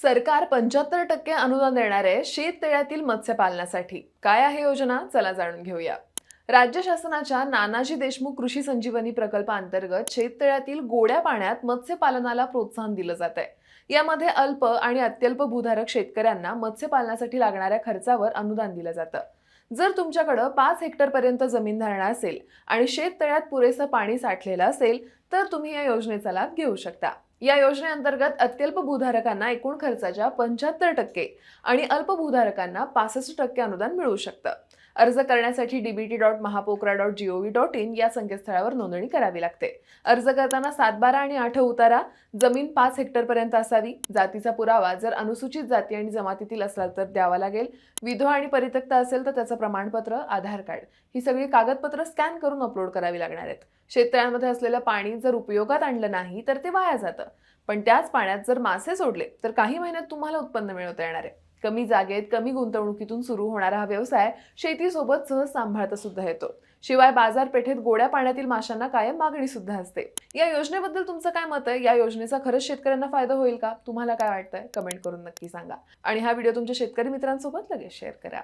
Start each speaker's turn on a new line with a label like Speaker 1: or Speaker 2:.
Speaker 1: सरकार 75% अनुदान देणार आहे शेततळ्यातील मत्स्यपालनासाठी. काय आहे योजना? चला जाणून घेऊया. राज्य शासनाच्या नानाजी देशमुख कृषी संजीवनी प्रकल्पाअंतर्गत शेततळ्यातील गोड्या पाण्यात मत्स्यपालनाला प्रोत्साहन दिलं जात आहे. यामध्ये अल्प आणि अत्यल्प भूधारक शेतकऱ्यांना मत्स्यपालनासाठी लागणाऱ्या खर्चावर अनुदान दिलं जातं. जर तुमच्याकडे 5 हेक्टर पर्यंत जमीन धारणा असेल आणि शेततळ्यात पुरेसं पाणी साठलेलं असेल तर तुम्ही या योजनेचा लाभ घेऊ शकता. या योजनेअंतर्गत अत्यल्प भूधारकांना एकूण खर्चाच्या 75% आणि अल्प भूधारकांना 65% अनुदान मिळू शकतं. अर्ज करण्यासाठी dbt.mahapokhara.gov.in या संकेतस्थळावर नोंदणी करावी लागते. अर्ज करताना 7-12 आणि 8 उतारा, जमीन 5 हेक्टर पर्यंत असावी, जातीचा पुरावा जर अनुसूचित जाती आणि जमातीतील असला तर द्यावा लागेल, विधवा आणि परित्यक्ता असेल तर त्याचं प्रमाणपत्र, आधार कार्ड ही सगळी कागदपत्र स्कॅन करून अपलोड करावी लागणार आहेत. शेततळ्यांमध्ये असलेलं पाणी जर उपयोगात आणलं नाही तर ते वाया जातं. पण त्याच पाण्यात जर मासे सोडले तर काही महिन्यात तुम्हाला उत्पन्न मिळवता येणार आहे. कमी जागेत कमी गुंतवणुकीतून सुरू होणारा हा व्यवसाय शेतीसोबत सहज सांभाळता सुद्धा येतो. शिवाय बाजारपेठेत गोड्या पाण्यातील माशांना कायम मागणी सुद्धा असते. या योजनेबद्दल तुमचं काय मत आहे? या योजनेचा खरंच शेतकऱ्यांना फायदा होईल का? तुम्हाला काय वाटतंय? कमेंट करून नक्की सांगा. आणि हा व्हिडिओ तुमच्या शेतकरी मित्रांसोबत लगेच शेअर करा.